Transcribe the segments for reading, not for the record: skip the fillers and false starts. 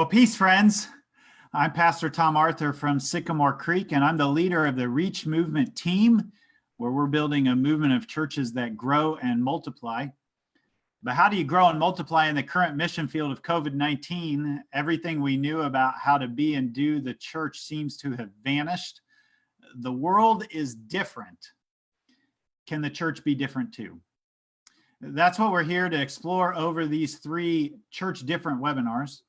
Well, peace, friends. I'm Pastor Tom Arthur from Sycamore Creek, and I'm the leader of the Reach Movement team, where we're building a movement of churches that grow and multiply. But how do you grow and multiply in the current mission field of COVID-19? Everything we knew about how to be and do the church seems to have vanished. The world is different. Can the church be different too? That's what we're here to explore over these 3 church different webinars.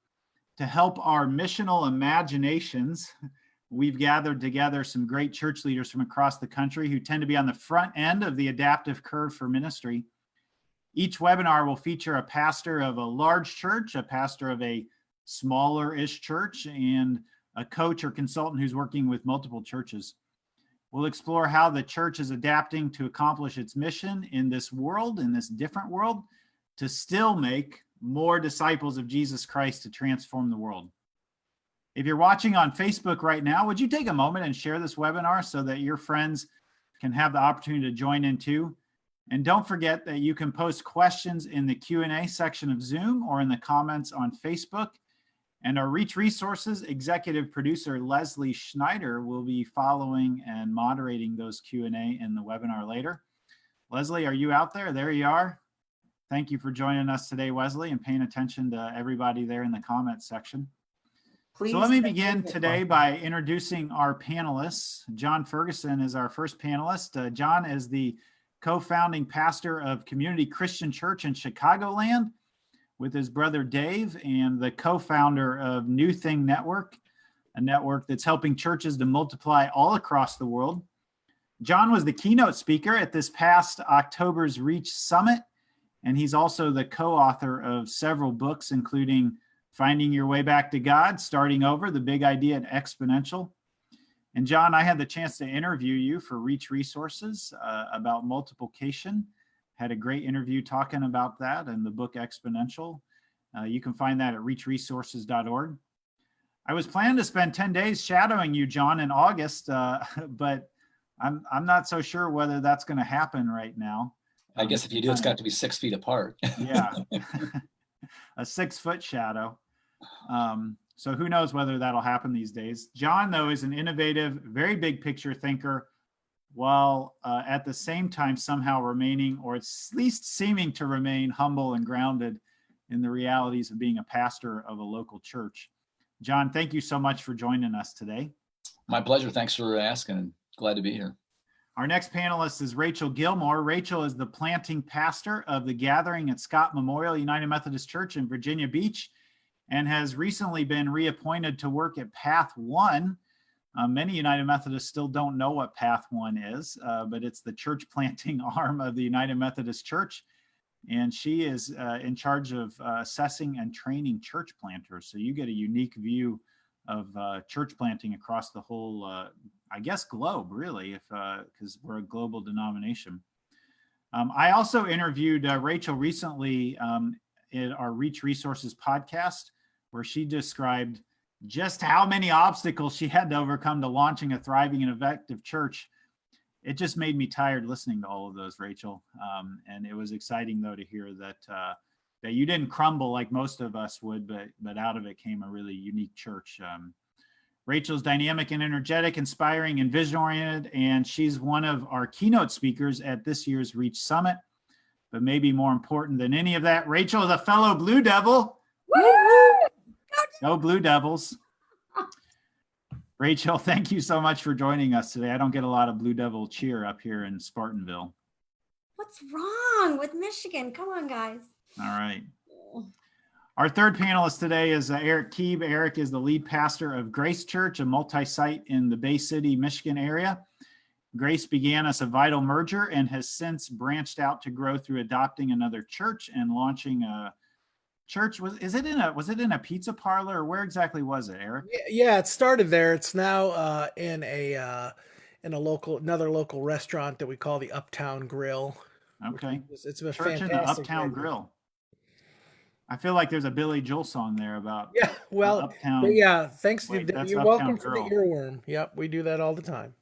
To help our missional imaginations, we've gathered together some great church leaders from across the country who tend to be on the front end of the adaptive curve for ministry. Each webinar will feature a pastor of a large church, a pastor of a smaller-ish church, and a coach or consultant who's working with multiple churches. We'll explore how the church is adapting to accomplish its mission in this world, in this different world, to still make more disciples of Jesus Christ to transform the world. If you're watching on Facebook right now, would you take a moment and share this webinar so that your friends can have the opportunity to join in too? And don't forget that you can post questions in the Q&A section of Zoom or in the comments on Facebook. And our Reach Resources executive producer, Leslie Schneider, will be following and moderating those Q&A in the webinar later. Leslie, are you out there? There you are. Thank you for joining us today, Wesley, and paying attention to everybody there in the comments section. Please. So let me begin today by introducing our panelists. John Ferguson is our first panelist. John is the co-founding pastor of Community Christian Church in Chicagoland with his brother Dave, and the co-founder of New Thing Network, a network that's helping churches to multiply all across the world. John was the keynote speaker at this past October's Reach Summit, and he's also the co-author of several books, including Finding Your Way Back to God, Starting Over, The Big Idea and Exponential. And John, I had the chance to interview you for Reach Resources about multiplication. Had a great interview talking about that and the book Exponential. You can find that at reachresources.org. I was planning to spend 10 days shadowing you, John, in August, but I'm not so sure whether that's going to happen right now. I guess if you do, it's got to be 6 feet apart. Yeah, a 6-foot shadow. So who knows whether that'll happen these days. John, though, is an innovative, very big picture thinker, while at the same time somehow remaining, or at least seeming to remain, humble and grounded in the realities of being a pastor of a local church. John, thank you so much for joining us today. My pleasure. Thanks for asking. Glad to be here. Our next panelist is Rachel Gilmore. Rachel is the planting pastor of the Gathering at Scott Memorial United Methodist Church in Virginia Beach and has recently been reappointed to work at Path One. Many United Methodists still don't know what Path One is, but it's the church planting arm of the United Methodist Church. And she is in charge of assessing and training church planters. So you get a unique view of church planting across the whole, I guess, globe, really, because we're a global denomination. I also interviewed Rachel recently in our Reach Resources podcast, where she described just how many obstacles she had to overcome to launching a thriving and effective church. It just made me tired listening to all of those, Rachel. And it was exciting, though, to hear that that you didn't crumble like most of us would, but out of it came a really unique church. Rachel's dynamic and energetic, inspiring and vision-oriented, and she's one of our keynote speakers at this year's Reach Summit. But maybe more important than any of that, Rachel is a fellow Blue Devil. Woo! Go Blue Devils. Rachel, thank you so much for joining us today. I don't get a lot of Blue Devil cheer up here in Spartanville. What's wrong with Michigan? Come on, guys. All right. Our third panelist today is Eric Kieb. Eric is the lead pastor of Grace Church, a multi-site in the Bay City, Michigan area. Grace began as a vital merger and has since branched out to grow through adopting another church and launching a church. Was it in a pizza parlor, or where exactly was it, Eric? Yeah, it started there. It's now in another local restaurant that we call the Uptown Grill. Okay. It's a church fantastic in the Uptown Grill. I feel like there's a Billy Joel song there about Uptown. Yeah, thanks. Wait, You're welcome for the earworm. Yep, we do that all the time.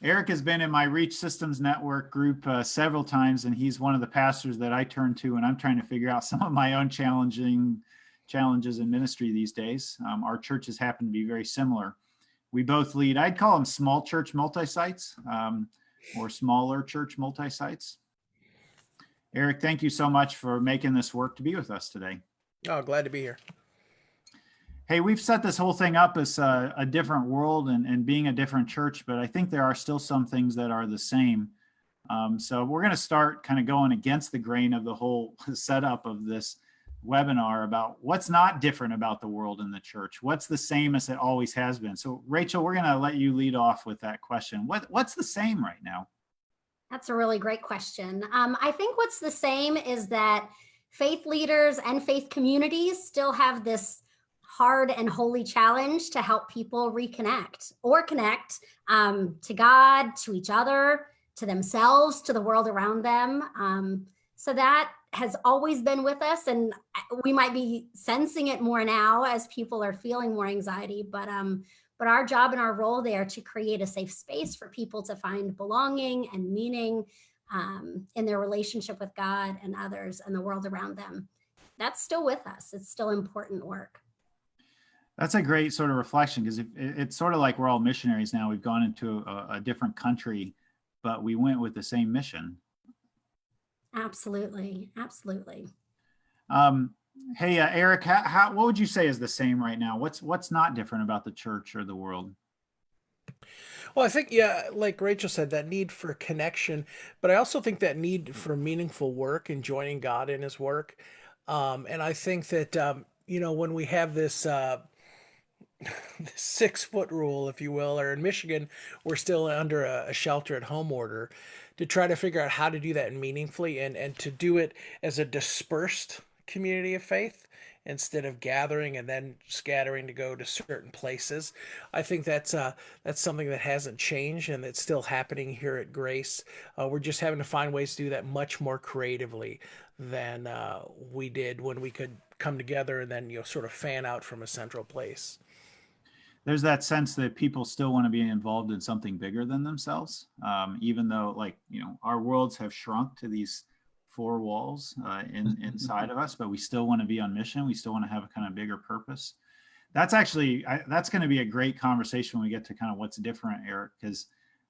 Eric has been in my Reach Systems Network group several times, and he's one of the pastors that I turn to when I'm trying to figure out some of my own challenging challenges in ministry these days. Our churches happen to be very similar. We both lead, I'd call them small church multi-sites, or smaller church multi-sites. Eric, thank you so much for making this work to be with us today. Oh, glad to be here. Hey, we've set this whole thing up as a different world and being a different church, but I think there are still some things that are the same. So we're going to start kind of going against the grain of the whole setup of this webinar about what's not different about the world and the church. What's the same as it always has been? So Rachel, we're going to let you lead off with that question. What's the same right now? That's a really great question. I think what's the same is that faith leaders and faith communities still have this hard and holy challenge to help people reconnect or connect to God, to each other, to themselves, to the world around them. So that has always been with us, and we might be sensing it more now as people are feeling more anxiety, but our job and our role there to create a safe space for people to find belonging and meaning in their relationship with God and others and the world around them. That's still with us. It's still important work. That's a great sort of reflection, because it's sort of like we're all missionaries now. We've gone into a different country, but we went with the same mission. Absolutely. Absolutely. Hey, Eric, what would you say is the same right now? What's not different about the church or the world? Well, I think, yeah, like Rachel said, that need for connection, but I also think that need for meaningful work and joining God in his work. And I think that, when we have this 6-foot rule, if you will, or in Michigan, we're still under a shelter at home order, to try to figure out how to do that meaningfully and to do it as a dispersed community of faith instead of gathering and then scattering to go to certain places. I think that's something that hasn't changed and that's still happening here at Grace. We're just having to find ways to do that much more creatively than we did when we could come together and then sort of fan out from a central place. There's that sense that people still want to be involved in something bigger than themselves, even though, our worlds have shrunk to these 4 walls inside of us, but we still want to be on mission. We still want to have a kind of bigger purpose. That's actually, that's going to be a great conversation when we get to kind of what's different, Eric, because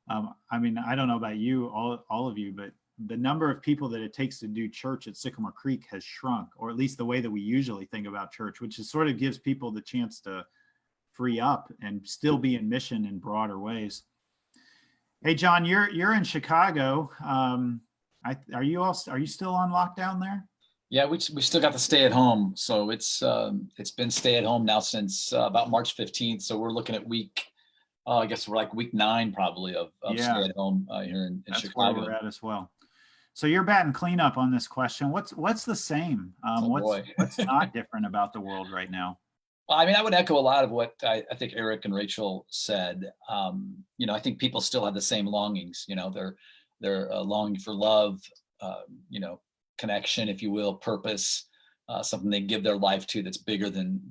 I don't know about you, all of you, but the number of people that it takes to do church at Sycamore Creek has shrunk, or at least the way that we usually think about church, which is sort of gives people the chance to free up and still be in mission in broader ways. Hey, John, you're in Chicago. Are you still on lockdown there? Yeah, we still got to stay at home. So it's been stay at home now since about March 15th. So we're looking at I guess we're like week 9 probably of stay at home here in That's Chicago. where we're at as well. So you're batting cleanup on this question. What's the same? What's not different about the world right now? Well, I would echo a lot of what I think Eric and Rachel said. I think people still have the same longings. They're longing for love, connection, if you will, purpose, something they give their life to that's bigger than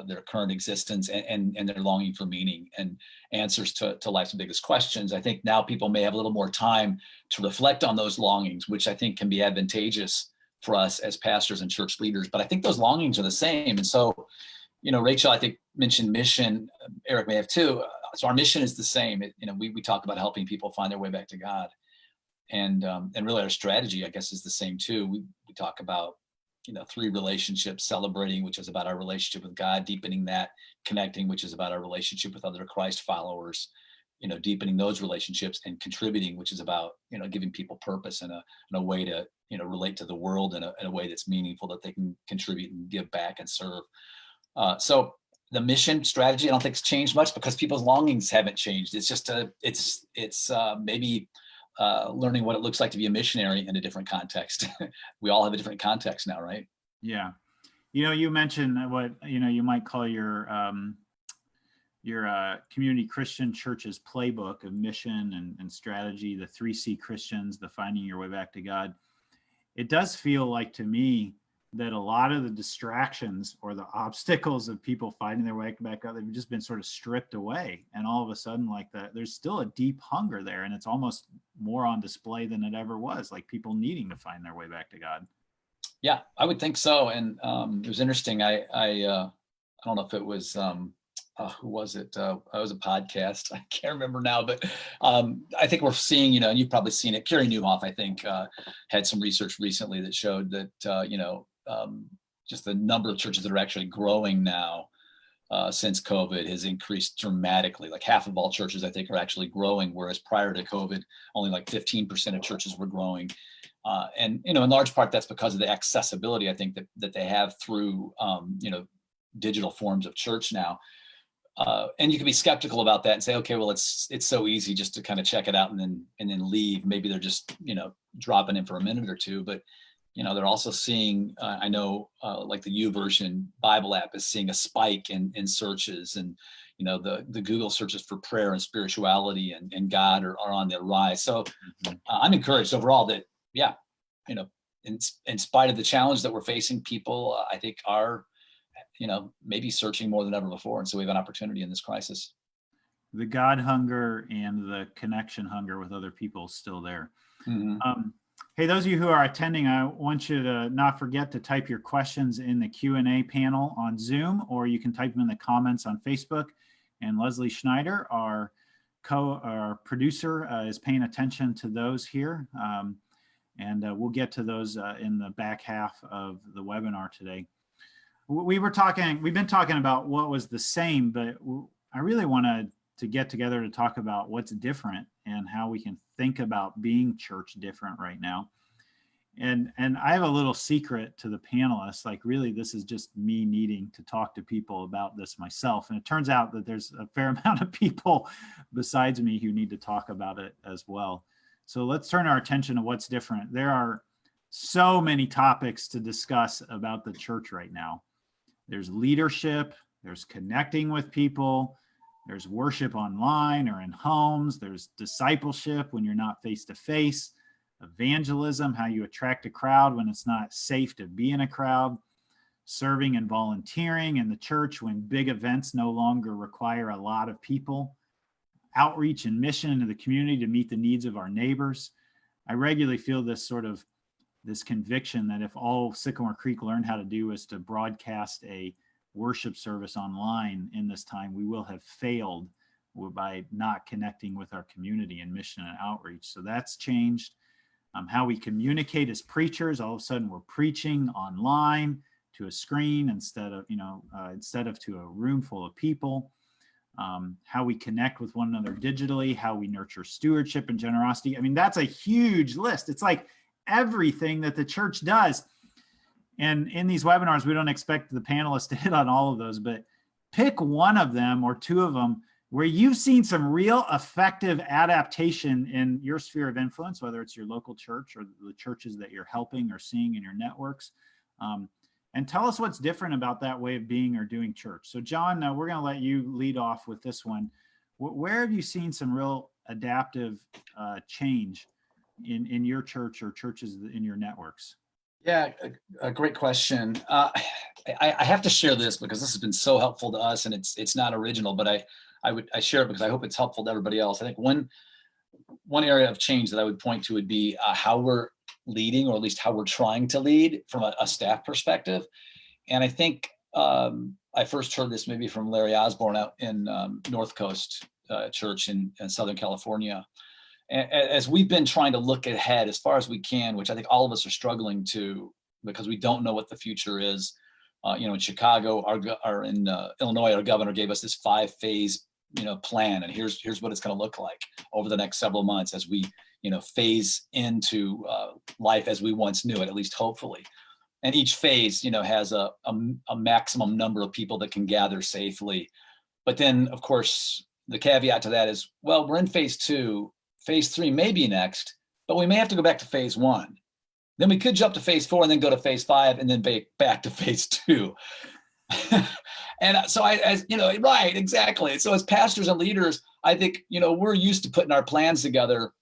their current existence, and they're longing for meaning and answers to life's biggest questions. I think now people may have a little more time to reflect on those longings, which I think can be advantageous for us as pastors and church leaders. But I think those longings are the same. And so, Rachel, I think, mentioned mission. Eric may have too. So our mission is the same. We talk about helping people find their way back to God. And really our strategy, I guess, is the same too. We talk about, 3 relationships: celebrating, which is about our relationship with God; deepening that; connecting, which is about our relationship with other Christ followers, deepening those relationships; and contributing, which is about, giving people purpose and a way to, relate to the world in a way that's meaningful, that they can contribute and give back and serve. So the mission strategy, I don't think it's changed much because people's longings haven't changed. It's just maybe learning what it looks like to be a missionary in a different context. We all have a different context now, right? Yeah. You mentioned what, you might call your community Christian church's playbook of mission and strategy, the 3C Christians, the finding your way back to God. It does feel like to me that a lot of the distractions or the obstacles of people finding their way back up, they've just been sort of stripped away. And all of a sudden, there's still a deep hunger there, and it's almost more on display than it ever was, like people needing to find their way back to God. Yeah, I would think so. And it was interesting. I don't know if it was who was it? It was a podcast. I can't remember now, but I think we're seeing, and you've probably seen it. Carrie Newhoff, I think, had some research recently that showed that just the number of churches that are actually growing now since COVID has increased dramatically. Like half of all churches, I think, are actually growing, whereas prior to COVID, only like 15% of churches were growing. And in large part, that's because of the accessibility, I think, that they have through digital forms of church now. And you can be skeptical about that and say, okay, well, it's so easy just to kind of check it out and then leave. Maybe they're just dropping in for a minute or two, but they're also seeing, I know, like the YouVersion Bible app is seeing a spike in searches, and the Google searches for prayer and spirituality and God are on the rise. So I'm encouraged overall that, yeah, in spite of the challenge that we're facing, people, I think, are maybe searching more than ever before. And so we have an opportunity in this crisis. The God hunger and the connection hunger with other people is still there. Mm-hmm. Hey, those of you who are attending, I want you to not forget to type your questions in the Q&A panel on Zoom, or you can type them in the comments on Facebook. And Leslie Schneider, our producer, is paying attention to those here. And we'll get to those in the back half of the webinar today. We've been talking about what was the same, but I really wanted to get together to talk about what's different and how we can think about being church different right now. And I have a little secret to the panelists. Like, really, this is just me needing to talk to people about this myself. And it turns out that there's a fair amount of people besides me who need to talk about it as well. So let's turn our attention to what's different. There are so many topics to discuss about the church right now. There's leadership, there's connecting with people, there's worship online or in homes, there's discipleship when you're not face-to-face, evangelism, how you attract a crowd when it's not safe to be in a crowd, serving and volunteering in the church when big events no longer require a lot of people, outreach and mission into the community to meet the needs of our neighbors. I regularly feel this conviction that if all Sycamore Creek learned how to do is to broadcast a worship service online in this time, we will have failed by not connecting with our community in mission and outreach. So that's changed. How we communicate as preachers. All of a sudden we're preaching online to a screen instead of to a room full of people. How we connect with one another digitally, how we nurture stewardship and generosity. I mean, that's a huge list. It's like everything that the church does. And in these webinars, we don't expect the panelists to hit on all of those, but pick one of them or two of them where you've seen some real effective adaptation in your sphere of influence, whether it's your local church or the churches that you're helping or seeing in your networks. And tell us what's different about that way of being or doing church. So John, we're going to let you lead off with this one. Where have you seen some real adaptive change in your church or churches in your networks? Yeah, a great question. I have to share this because this has been so helpful to us, and it's not original, but I share it because I hope it's helpful to everybody else. I think one area of change that I would point to would be how we're leading, or at least how we're trying to lead from a staff perspective. And I think I first heard this maybe from Larry Osborne out in North Coast Church in Southern California. As we've been trying to look ahead as far as we can, which I think all of us are struggling to, because we don't know what the future is. In Chicago, or in Illinois, our governor gave us this 5-phase plan, and here's what it's going to look like over the next several months as we phase into life as we once knew it, at least hopefully. And each phase has a maximum number of people that can gather safely. But then, of course, the caveat to that is, well, we're in phase 2. Phase 3 may be next, but we may have to go back to phase 1. Then we could jump to phase 4 and then go to phase 5 and then back to phase 2. And so right, exactly. So as pastors and leaders, I think, we're used to putting our plans together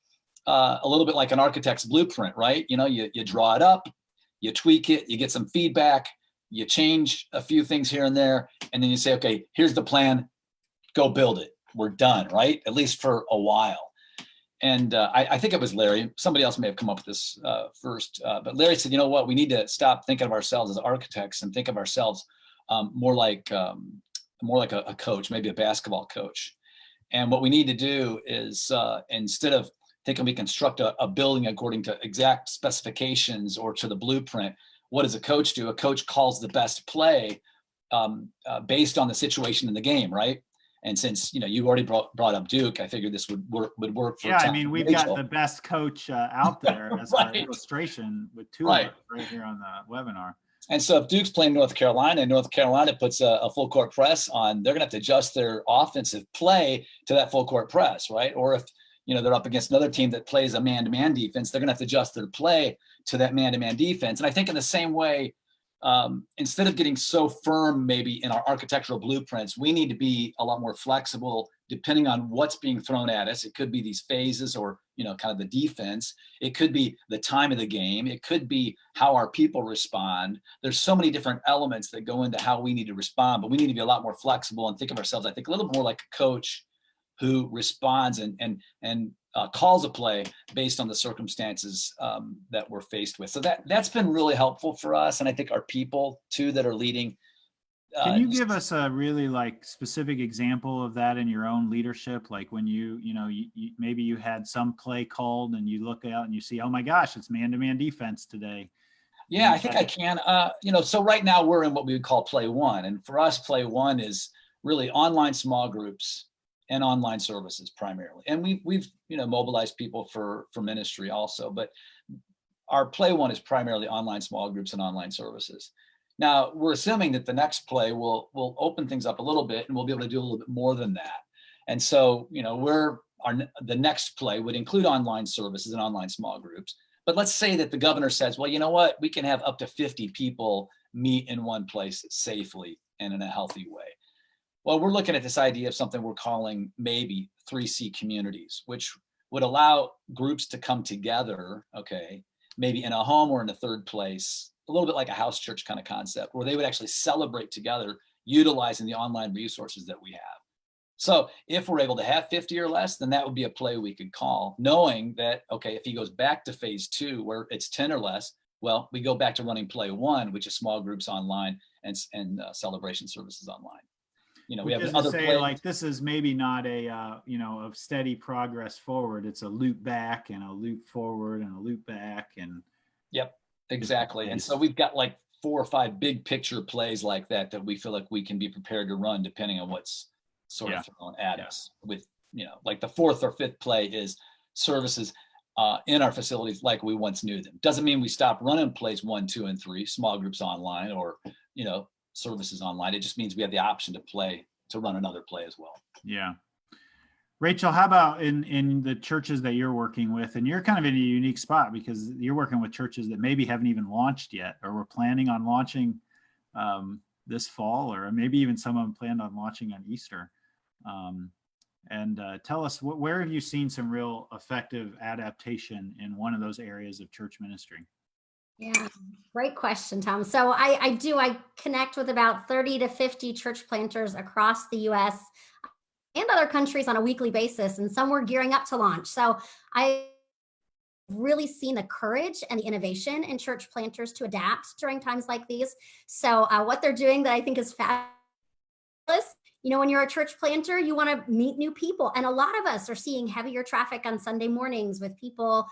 a little bit like an architect's blueprint, right? You draw it up, you tweak it, you get some feedback, you change a few things here and there, and then you say, okay, here's the plan, go build it. We're done, right? At least for a while. And I think it was Larry. Somebody else may have come up with this first, but Larry said, you know what, we need to stop thinking of ourselves as architects and think of ourselves more like a coach, maybe a basketball coach. And what we need to do is instead of thinking we construct a building according to exact specifications or to the blueprint, what does a coach do? A coach calls the best play based on the situation in the game, right? And since you already brought up Duke, I figured this would work for Yeah, Tom I mean, we've Rachel. got the best coach out there as our Right. illustration with two Right. of us right here on the webinar. And so if Duke's playing North Carolina and North Carolina puts a full court press on, they're going to have to adjust their offensive play to that full court press, right? Or if they're up against another team that plays a man-to-man defense, they're going to have to adjust their play to that man-to-man defense. And I think in the same way, instead of getting so firm maybe in our architectural blueprints, we need to be a lot more flexible depending on what's being thrown at us. It could be these phases or kind of the defense. It could be the time of the game. It could be how our people respond. There's so many different elements that go into how we need to respond, but we need to be a lot more flexible and think of ourselves, I think, a little more like a coach who responds and calls a play based on the circumstances that we're faced with. So that's been really helpful for us, and I think our people too that are leading. Can you give us a really specific example of that in your own leadership? Like when you maybe you had some play called and you look out and you see, oh my gosh, it's man-to-man defense today. Yeah, I think I can. So right now we're in what we would call play one, and for us, play one is really online small groups and online services primarily. And we've mobilized people for ministry also, but our play one is primarily online small groups and online services. Now we're assuming that the next play will open things up a little bit and we'll be able to do a little bit more than that. And so, the next play would include online services and online small groups. But let's say that the governor says, well, you know what, we can have up to 50 people meet in one place safely and in a healthy way. Well, we're looking at this idea of something we're calling maybe 3C communities, which would allow groups to come together, maybe in a home or in a third place, a little bit like a house church kind of concept, where they would actually celebrate together utilizing the online resources that we have. So if we're able to have 50 or less, then that would be a play we could call, knowing that, if he goes back to phase 2 where it's 10 or less, well, we go back to running play 1, which is small groups online and celebration services online. We have other plays. This is maybe not a of steady progress forward. It's a loop back and a loop forward and a loop back and. Yep, exactly. And so we've got 4 or 5 big picture plays like that we feel like we can be prepared to run depending on what's sort of thrown at us. With like the 4th or 5th play is services in our facilities like we once knew them. Doesn't mean we stop running plays 1, 2, and 3, small groups online or services online. It just means we have the option to run another play as well. Yeah. Rachel, how about in the churches that you're working with? And you're kind of in a unique spot because you're working with churches that maybe haven't even launched yet, or were planning on launching this fall, or maybe even some of them planned on launching on Easter. And tell us, where have you seen some real effective adaptation in one of those areas of church ministry? Yeah, great question, Tom. So I connect with about 30 to 50 church planters across the US and other countries on a weekly basis, and some were gearing up to launch. So I really seen the courage and the innovation in church planters to adapt during times like these. So what they're doing that I think is fabulous, when you're a church planter, you want to meet new people. And a lot of us are seeing heavier traffic on Sunday mornings with people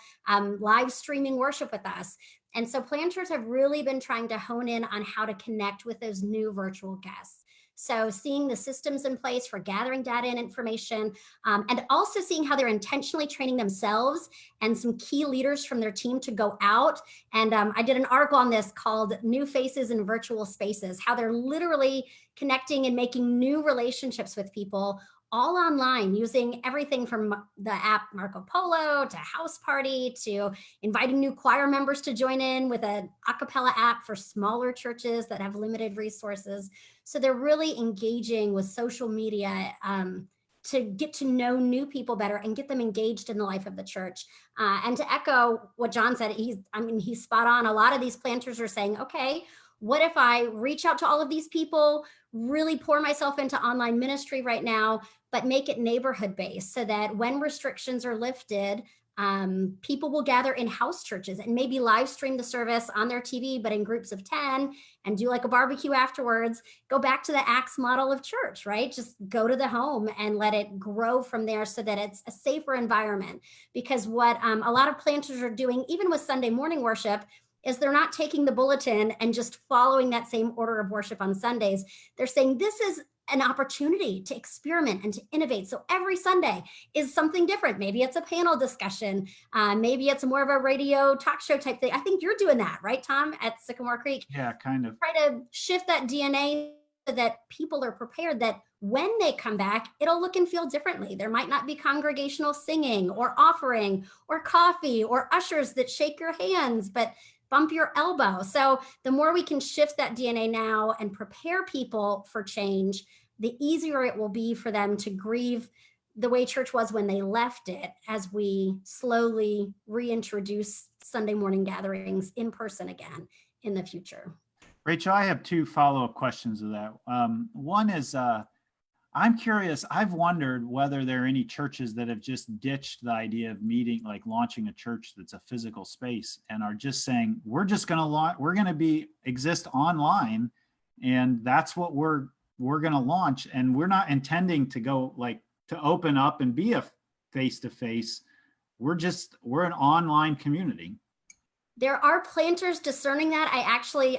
live streaming worship with us. And so planters have really been trying to hone in on how to connect with those new virtual guests. So seeing the systems in place for gathering data and information, and also seeing how they're intentionally training themselves and some key leaders from their team to go out. And I did an article on this called New Faces in Virtual Spaces, how they're literally connecting and making new relationships with people all online, using everything from the app Marco Polo to House Party to inviting new choir members to join in with an a cappella app for smaller churches that have limited resources. So they're really engaging with social media to get to know new people better and get them engaged in the life of the church. And to echo what John said, he's spot on. A lot of these planters are saying, okay, what if I reach out to all of these people, really pour myself into online ministry right now, but make it neighborhood based so that when restrictions are lifted, people will gather in house churches and maybe live stream the service on their TV, but in groups of 10, and do like a barbecue afterwards. Go back to the Acts model of church, right? Just go to the home and let it grow from there so that it's a safer environment. Because what a lot of planters are doing, even with Sunday morning worship, is they're not taking the bulletin and just following that same order of worship on Sundays. They're saying this is an opportunity to experiment and to innovate. So every Sunday is something different. Maybe it's a panel discussion. Maybe it's more of a radio talk show type thing. I think you're doing that, right, Tom, at Sycamore Creek? Yeah, kind of. Try to shift that DNA so that people are prepared that when they come back, it'll look and feel differently. There might not be congregational singing or offering or coffee or ushers that shake your hands, but bump your elbow. So the more we can shift that DNA now and prepare people for change, the easier it will be for them to grieve the way church was when they left it, as we slowly reintroduce Sunday morning gatherings in person again in the future. Rachel, I have two follow-up questions to that. One is, I'm curious, I've wondered whether there are any churches that have just ditched the idea of meeting, like launching a church that's a physical space, and are just saying, we're just going to exist online, and that's what we're going to launch. And we're not intending to go to open up and be a face-to-face. We're an online community. There are planters discerning that. I actually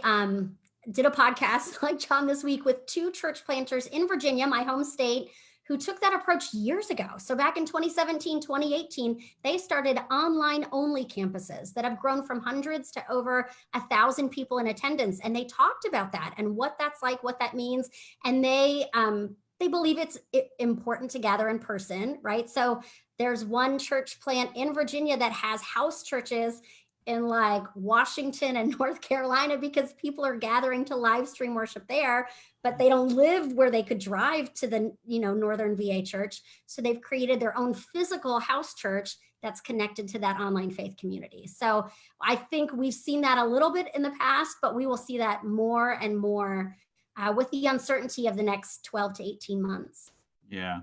did a podcast like John this week with 2 church planters in Virginia, my home state, who took that approach years ago. So back in 2017, 2018, they started online only campuses that have grown from hundreds to over 1,000 people in attendance. And they talked about that and what that's like, what that means. And they believe it's important to gather in person, right? So there's one church plant in Virginia that has house churches in like Washington and North Carolina because people are gathering to live stream worship there, but they don't live where they could drive to the Northern VA church. So they've created their own physical house church that's connected to that online faith community. So I think we've seen that a little bit in the past, but we will see that more and more with the uncertainty of the next 12 to 18 months. Yeah.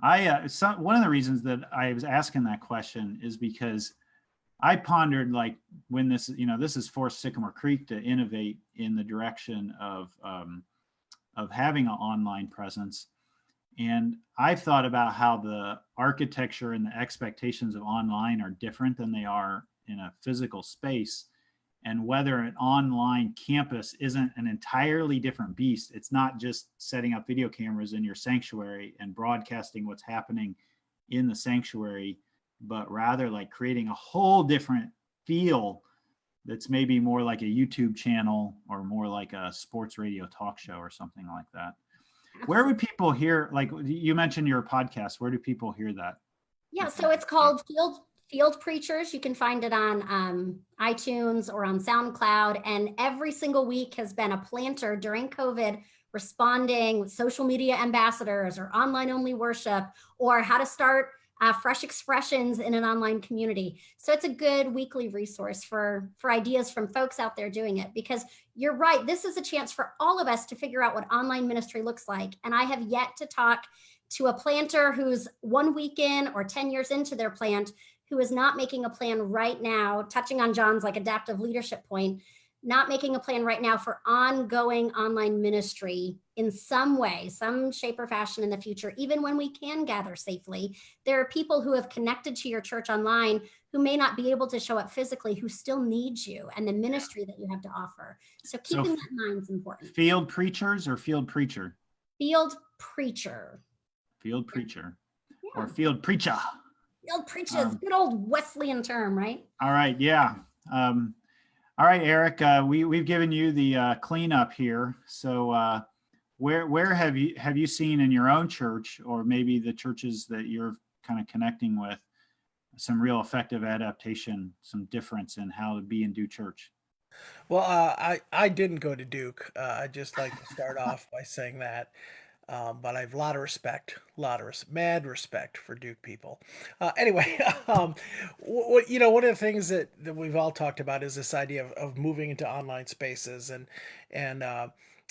One of the reasons that I was asking that question is because I pondered, like, when this has forced Sycamore Creek to innovate in the direction of having an online presence. And I've thought about how the architecture and the expectations of online are different than they are in a physical space, and whether an online campus isn't an entirely different beast. It's not just setting up video cameras in your sanctuary and broadcasting what's happening in the sanctuary, but rather like creating a whole different feel that's maybe more like a YouTube channel or more like a sports radio talk show or something like that. Where would people hear, like you mentioned your podcast, where do people hear that? Yeah, so it's called Field Preachers. You can find it on iTunes or on SoundCloud. And every single week has been a planter during COVID responding with social media ambassadors or online only worship or how to start fresh expressions in an online community. So it's a good weekly resource for ideas from folks out there doing it, because you're right. This is a chance for all of us to figure out what online ministry looks like. And I have yet to talk to a planter who's 1 week in or 10 years into their plant who is not making a plan right now, touching on John's like adaptive leadership point, not making a plan right now for ongoing online ministry in some way, some shape or fashion in the future, even when we can gather safely. There are people who have connected to your church online who may not be able to show up physically, who still need you and the ministry that you have to offer. So keeping that in mind is important. Field preachers or field preacher? Field preacher. Field preacher. Yeah. Or field preacher. Field preacher is good old Wesleyan term, right? All right, yeah. All right, Eric, we've given you the cleanup here. So where have you seen in your own church, or maybe the churches that you're kind of connecting with, some real effective adaptation, some difference in how to be and do church? Well, I didn't go to Duke. I just like to start off by saying that. But I have a lot of respect, mad respect for Duke people. Anyway, one of the things that we've all talked about is this idea of moving into online spaces, and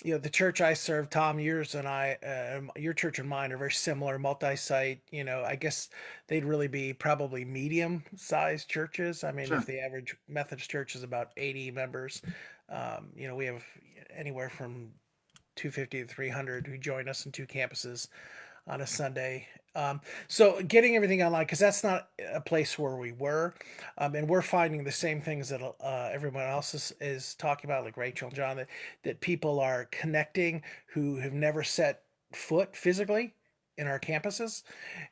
the church I serve, Tom, yours and your church and mine are very similar, multi-site. I guess they'd really be probably medium-sized churches. I mean, if Sure. the average Methodist church is about 80 members, we have anywhere from 250 to 300 who join us in two campuses on a Sunday. So getting everything online, because that's not a place where we were, and we're finding the same things that everyone else is talking about, like Rachel and John, that people are connecting who have never set foot physically in our campuses.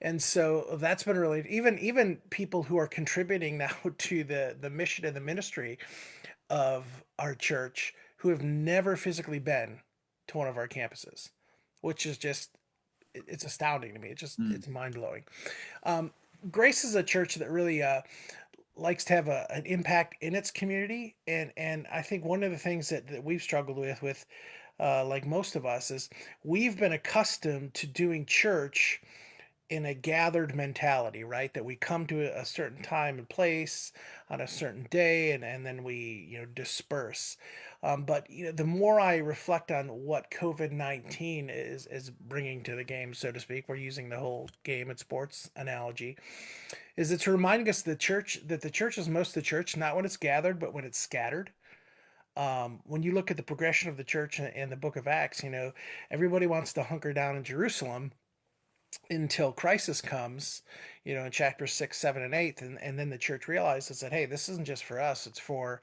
And so that's been really, even people who are contributing now to the mission and the ministry of our church who have never physically been to one of our campuses, which is just, it's astounding to me. Mm. It's mind blowing. Um, Grace is a church that really likes to have an impact in its community, and I think one of the things that we've struggled with like most of us, is we've been accustomed to doing church in a gathered mentality, right? That we come to a certain time and place on a certain day, and then we disperse. But the more I reflect on what COVID-19 is bringing to the game, so to speak, we're using the whole game and sports analogy, is it's reminding us the church is most of the church, not when it's gathered, but when it's scattered. When you look at the progression of the church in the book of Acts, everybody wants to hunker down in Jerusalem until crisis comes, in chapters 6, 7, and 8, and then the church realizes that, hey, this isn't just for us; it's for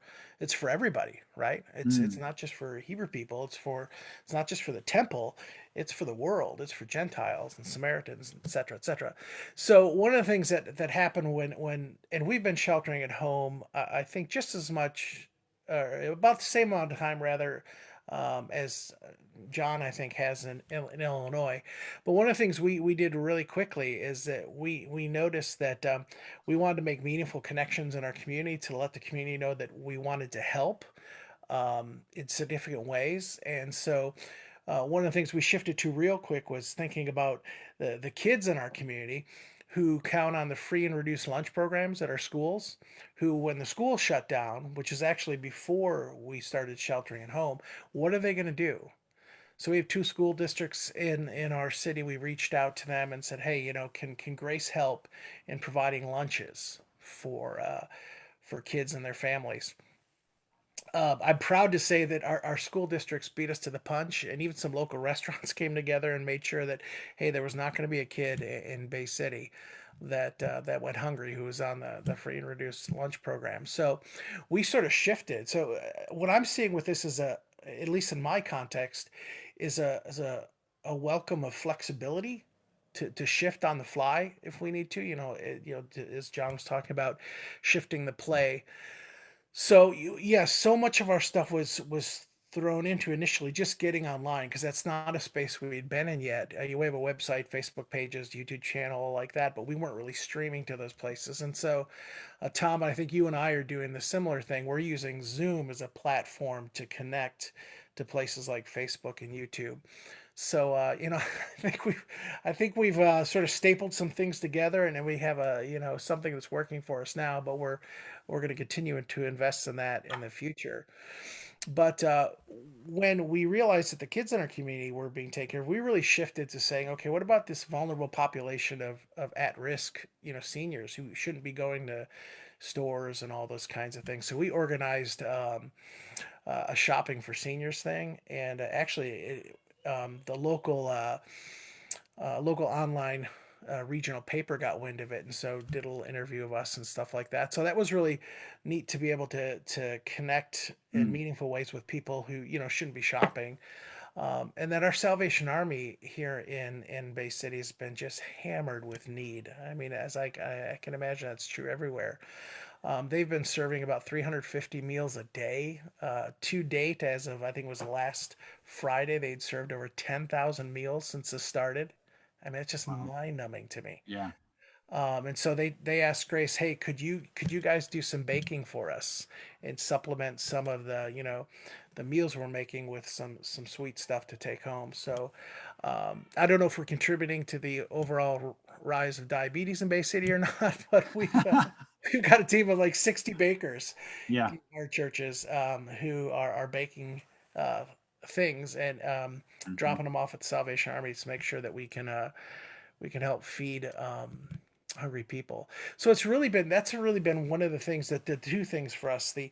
everybody, right? It's Mm. not just for Hebrew people; it's not just for the temple; it's for the world; it's for Gentiles and Samaritans, etc., etc. So one of the things that happened when and we've been sheltering at home, I think just as much, about the same amount of time, rather, as John, I think, has in Illinois. But one of the things we did really quickly is that we noticed that we wanted to make meaningful connections in our community to let the community know that we wanted to help in significant ways. And so one of the things we shifted to real quick was thinking about the kids in our community who count on the free and reduced lunch programs at our schools, who, when the school shut down, which is actually before we started sheltering at home, what are they going to do? So we have two school districts in our city. We reached out to them and said, hey, can Grace help in providing lunches for kids and their families? I'm proud to say that our school districts beat us to the punch, and even some local restaurants came together and made sure that, hey, there was not going to be a kid in Bay City that went hungry who was on the free and reduced lunch program. So we sort of shifted. So what I'm seeing with this is at least in my context, is a welcome of flexibility to shift on the fly if we need to. As John was talking about, shifting the play. So yes, so much of our stuff was thrown into initially just getting online, because that's not a space we'd been in yet. We have a website, Facebook pages, YouTube channel like that, but we weren't really streaming to those places. And so, Tom, I think you and I are doing the similar thing. We're using Zoom as a platform to connect to places like Facebook and YouTube. So I think we've sort of stapled some things together, and then we have something that's working for us now. But we're going to continue to invest in that in the future. But when we realized that the kids in our community were being taken care of, we really shifted to saying, okay, what about this vulnerable population of at risk, seniors who shouldn't be going to stores and all those kinds of things. So we organized a shopping for seniors thing, and the local online regional paper got wind of it, and so did a little interview of us and stuff like that. So that was really neat to be able to connect in Mm. meaningful ways with people who shouldn't be shopping. And then our Salvation Army here in Bay City has been just hammered with need. I mean, as I can imagine, that's true everywhere. They've been serving about 350 meals a day. To date, as of I think it was last Friday, they'd served over 10,000 meals since this started. I mean, it's just Wow. mind numbing to me. Yeah. And so they asked Grace, hey, could you guys do some baking for us and supplement some of the, the meals we're making with some sweet stuff to take home. So I don't know if we're contributing to the overall rise of diabetes in Bay City or not, but we've got a team of like 60 bakers Yeah. in our churches who are baking uh, things and Mhm. dropping them off at the Salvation Army to make sure that we can help feed hungry people. So that's really been one of the things that the two things for us, the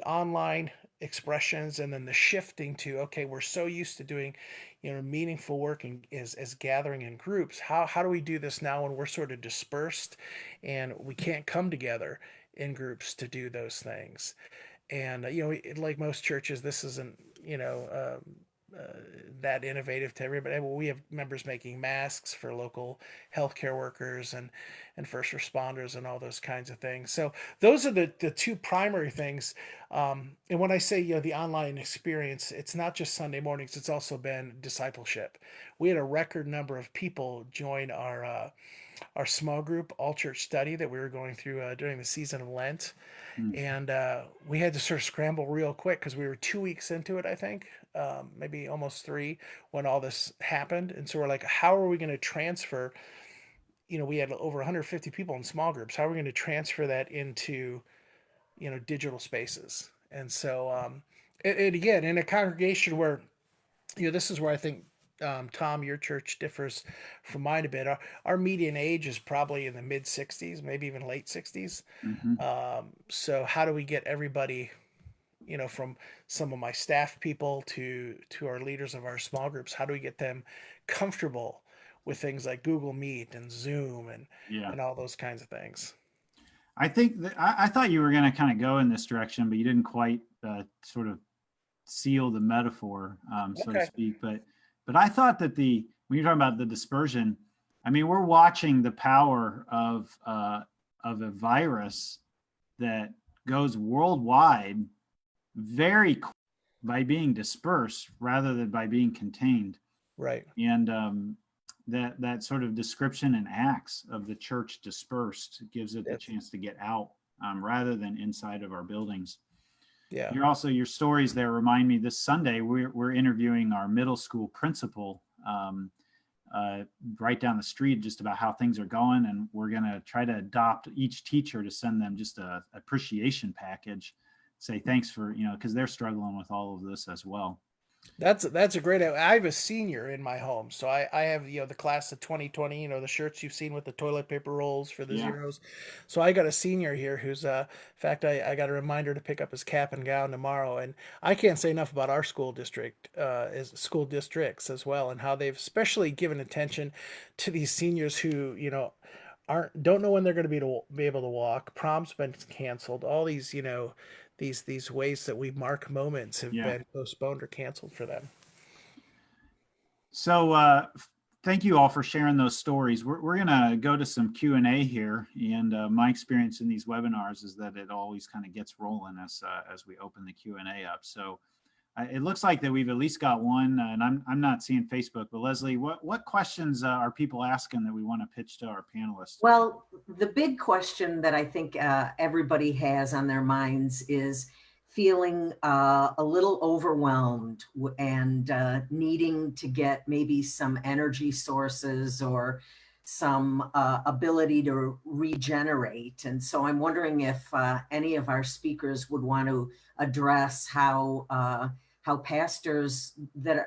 online expressions and then the shifting to, okay, we're so used to doing, meaningful work and as gathering in groups. How do we do this now when we're sort of dispersed and we can't come together in groups to do those things? And like most churches, this isn't uh, that innovative to everybody. Well, we have members making masks for local healthcare workers and first responders and all those kinds of things. So those are the two primary things. And when I say the online experience, it's not just Sunday mornings. It's also been discipleship. We had a record number of people join our small group all church study that we were going through during the season of Lent, Mm. and we had to sort of scramble real quick because we were 2 weeks into it, I think, maybe almost three, when all this happened. And so we're like, how are we going to transfer? We had over 150 people in small groups. How are we going to transfer that into digital spaces? And so, it again, in a congregation where this is where I think, Tom, your church differs from mine a bit. Our median age is probably in the mid 60s, maybe even late 60s. Mhm. So how do we get everybody, from some of my staff people to our leaders of our small groups, how do we get them comfortable with things like Google Meet and Zoom Yeah. and all those kinds of things? I think that I thought you were going to kind of go in this direction, but you didn't quite sort of seal the metaphor, so to Okay. speak. But I thought that when you're talking about the dispersion, I mean, we're watching the power of a virus that goes worldwide very by being dispersed rather than by being contained. Right. And that sort of description in Acts of the church dispersed gives it the Yes. chance to get out rather than inside of our buildings. Yeah. Your stories there remind me. This Sunday we're interviewing our middle school principal right down the street, just about how things are going, and we're going to try to adopt each teacher to send them just a appreciation package, say thanks for because they're struggling with all of this as well. That's a great. I have a senior in my home, so I have the class of 2020. The shirts you've seen with the toilet paper rolls for the Yeah. zeros. So I got a senior here who's in fact, I got a reminder to pick up his cap and gown tomorrow, and I can't say enough about our school district, as school districts as well, and how they've especially given attention to these seniors who don't know when they're going to be able to walk. Prom's been canceled. All these these ways that we mark moments have Yeah. been postponed or canceled for them. So thank you all for sharing those stories. We're going to go to some Q&A here. And my experience in these webinars is that it always kind of gets rolling as we open the Q&A up. So it looks like that we've at least got one, and I'm not seeing Facebook, but Leslie, what questions are people asking that we want to pitch to our panelists? Well, the big question that I think everybody has on their minds is feeling a little overwhelmed and needing to get maybe some energy sources or some ability to regenerate. And so I'm wondering if any of our speakers would want to address how pastors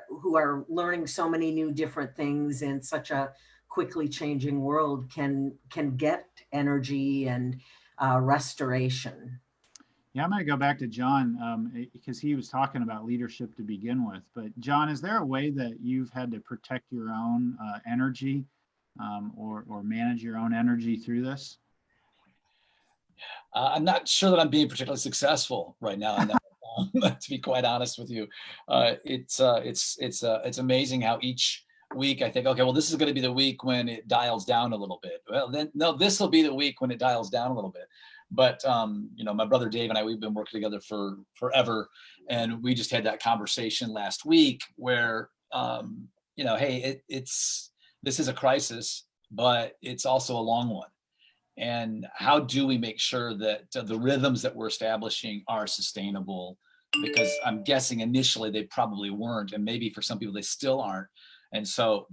who are learning so many new different things in such a quickly changing world can get energy and restoration. Yeah, I'm going to go back to John because he was talking about leadership to begin with. But John, is there a way that you've had to protect your own energy or manage your own energy through this? I'm not sure that I'm being particularly successful right now in that, to be quite honest with you. It's amazing how each week I think, okay, well, this is going to be the week when it dials down a little bit. Well, then no, this will be the week when it dials down a little bit. But my brother Dave and I, we've been working together for forever, and we just had that conversation last week where hey, this is a crisis, but it's also a long one. And how do we make sure that the rhythms that we're establishing are sustainable? Because I'm guessing initially they probably weren't, and maybe for some people they still aren't. And so,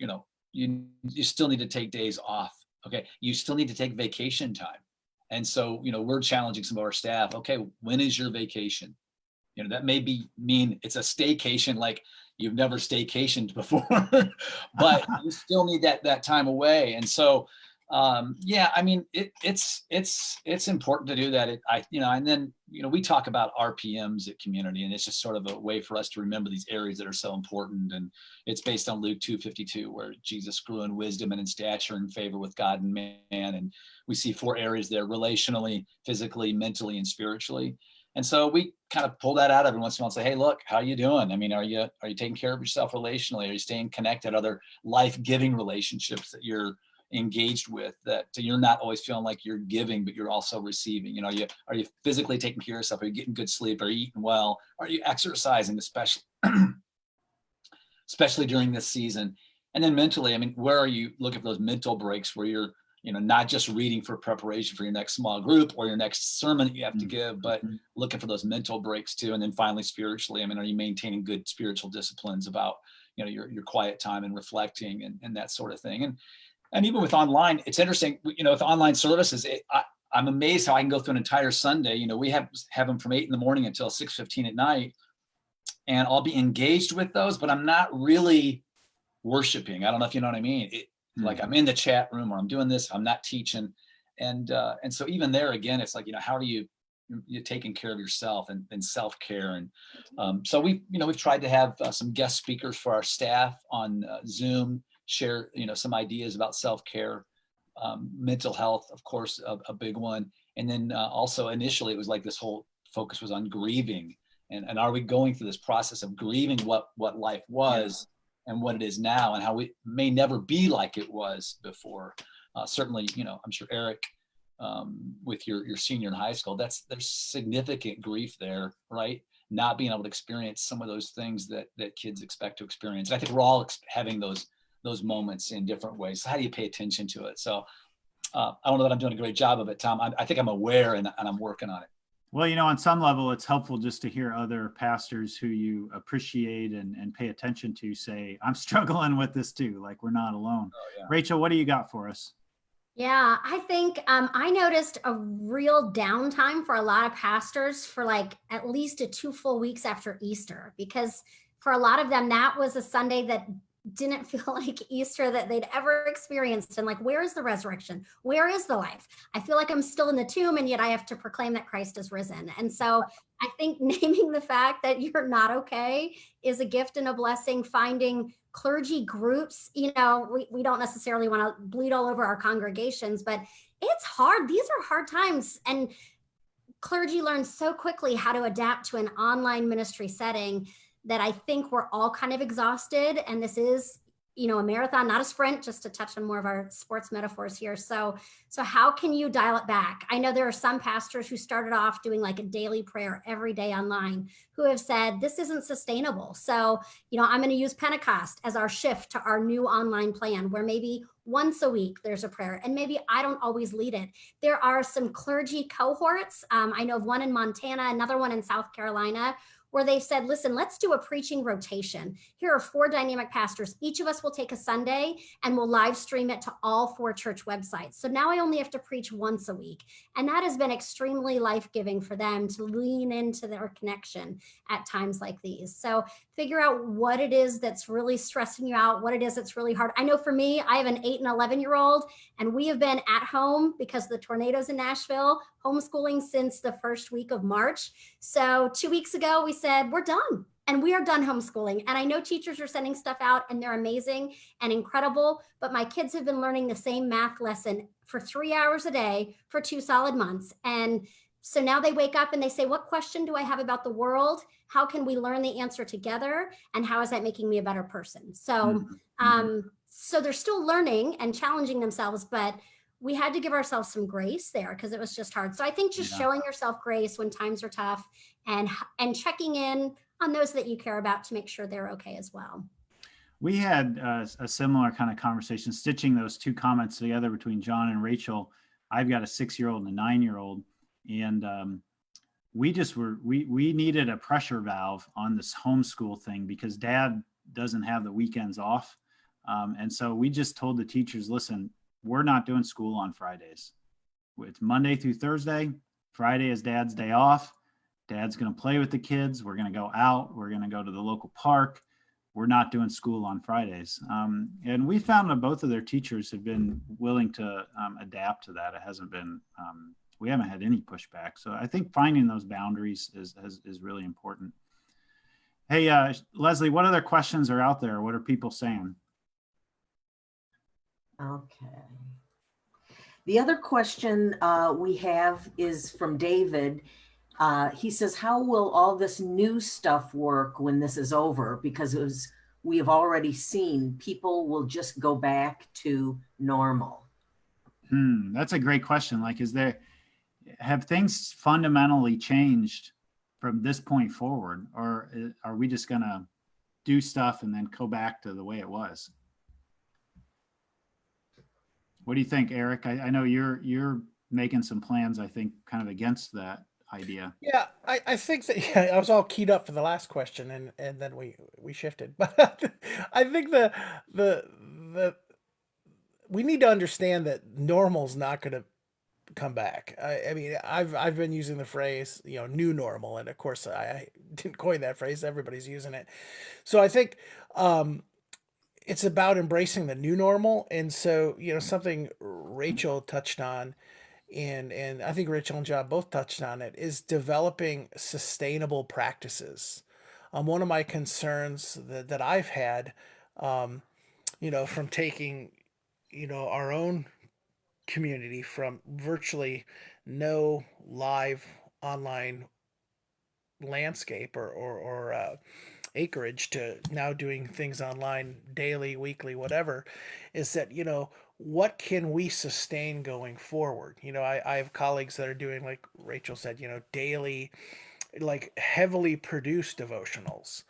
you still need to take days off. Okay, you still need to take vacation time. And so, we're challenging some of our staff. Okay, when is your vacation? That may mean it's a staycation, like you've never staycationed before, but you still need that time away. And so, yeah, I mean, it's important to do that. And then, we talk about RPMs at Community, and it's just sort of a way for us to remember these areas that are so important. And it's based on Luke 2:52, where Jesus grew in wisdom and in stature and favor with God and man. And we see 4 areas there: relationally, physically, mentally, and spiritually. And so we kind of pull that out every once in a while and say, hey, look, how are you doing? I mean, are you taking care of yourself relationally? Are you staying connected? Other life-giving relationships that you're engaged with, that you're not always feeling like you're giving, but you're also receiving? Are you physically taking care of yourself? Are you getting good sleep? Are you eating well? Are you exercising, especially during this season? And then mentally, I mean, where are you looking for those mental breaks where you're not just reading for preparation for your next small group or your next sermon that you have to give, but looking for those mental breaks too. And then finally, spiritually, I mean, are you maintaining good spiritual disciplines about, your quiet time and reflecting and that sort of thing? And even with online, it's interesting, with online services, I'm amazed how I can go through an entire Sunday. We have them from 8 a.m. until 6:15 at night, and I'll be engaged with those, but I'm not really worshiping. I don't know if you know what I mean. Like I'm in the chat room or I'm doing this, I'm not teaching. And so even there, again, it's like, how are you're taking care of yourself and self-care. And so we've tried to have some guest speakers for our staff on Zoom, share, some ideas about self-care, mental health, of course, a big one. And then also initially it was like this whole focus was on grieving. And are we going through this process of grieving what life was and what it is now, and how it may never be like it was before. Certainly, I'm sure Eric, with your senior in high school, there's significant grief there, right? Not being able to experience some of those things that kids expect to experience. And I think we're all having those moments in different ways. So how do you pay attention to it? So I don't know that I'm doing a great job of it, Tom. I think I'm aware and I'm working on it. Well, on some level, it's helpful just to hear other pastors who you appreciate and pay attention to say, I'm struggling with this too. Like, we're not alone. Oh, yeah. Rachel, what do you got for us? Yeah, I think I noticed a real downtime for a lot of pastors for like at least 2 full weeks after Easter, because for a lot of them, that was a Sunday that didn't feel like Easter that they'd ever experienced. And like, where is the resurrection? Where is the life? I feel like I'm still in the tomb, and yet I have to proclaim that Christ is risen. And so I think naming the fact that you're not okay is a gift and a blessing. Finding clergy groups, we don't necessarily want to bleed all over our congregations, but it's hard. These are hard times. And clergy learn so quickly how to adapt to an online ministry setting that I think we're all kind of exhausted. And this is, a marathon, not a sprint, just to touch on more of our sports metaphors here. So how can you dial it back? I know there are some pastors who started off doing like a daily prayer every day online who have said, this isn't sustainable. So, I'm going to use Pentecost as our shift to our new online plan, where maybe once a week there's a prayer, and maybe I don't always lead it. There are some clergy cohorts. I know of one in Montana, another one in South Carolina, where they've said, listen, let's do a preaching rotation. Here are 4 dynamic pastors. Each of us will take a Sunday and we'll live stream it to all 4 church websites. So now I only have to preach once a week. And that has been extremely life-giving for them to lean into their connection at times like these. So figure out what it is that's really stressing you out, what it is that's really hard. I know for me, I have an 8 and 11-year-old, and we have been at home because of the tornadoes in Nashville, homeschooling since the first week of March. So 2 weeks ago, we said, we're done. And we are done homeschooling. And I know teachers are sending stuff out and they're amazing and incredible, but my kids have been learning the same math lesson for 3 hours a day for 2 solid months. And so now they wake up and they say, what question do I have about the world? How can we learn the answer together? And how is that making me a better person? So, so they're still learning and challenging themselves, but we had to give ourselves some grace there because it was just hard. So I think just showing yourself grace when times are tough and checking in on those that you care about to make sure they're okay as well. We had a similar kind of conversation, stitching those 2 comments together between John and Rachel. I've got a 6-year-old and a 9-year-old, and we needed a pressure valve on this homeschool thing because dad doesn't have the weekends off. And so we just told the teachers, listen, we're not doing school on Fridays. It's Monday through Thursday. Friday is dad's day off. Dad's going to play with the kids. We're going to go out. We're going to go to the local park. We're not doing school on Fridays. And we found that both of their teachers have been willing to adapt to that. It hasn't been, we haven't had any pushback. So I think finding those boundaries is really important. Hey, Leslie, what other questions are out there? What are people saying? Okay. The other question we have is from David. He says, how will all this new stuff work when this is over? Because we have already seen people will just go back to normal. That's a great question. Like, have things fundamentally changed from this point forward, or are we just going to do stuff and then go back to the way it was? What do you think, Eric? I know you're making some plans, I think, kind of against that idea. Yeah, I think that, yeah, I was all keyed up for the last question, and then we shifted. But I think the we need to understand that normal's not going to come back. I mean, I've been using the phrase, new normal, and of course I didn't coin that phrase. Everybody's using it. So I think it's about embracing the new normal. And so, something Rachel touched on, and I think Rachel and John both touched on it, is developing sustainable practices. One of my concerns that I've had, from taking, our own community from virtually no live online landscape or acreage to now doing things online daily, weekly, whatever, is that, what can we sustain going forward? I have colleagues that are doing, like Rachel said, daily, like heavily produced devotionals.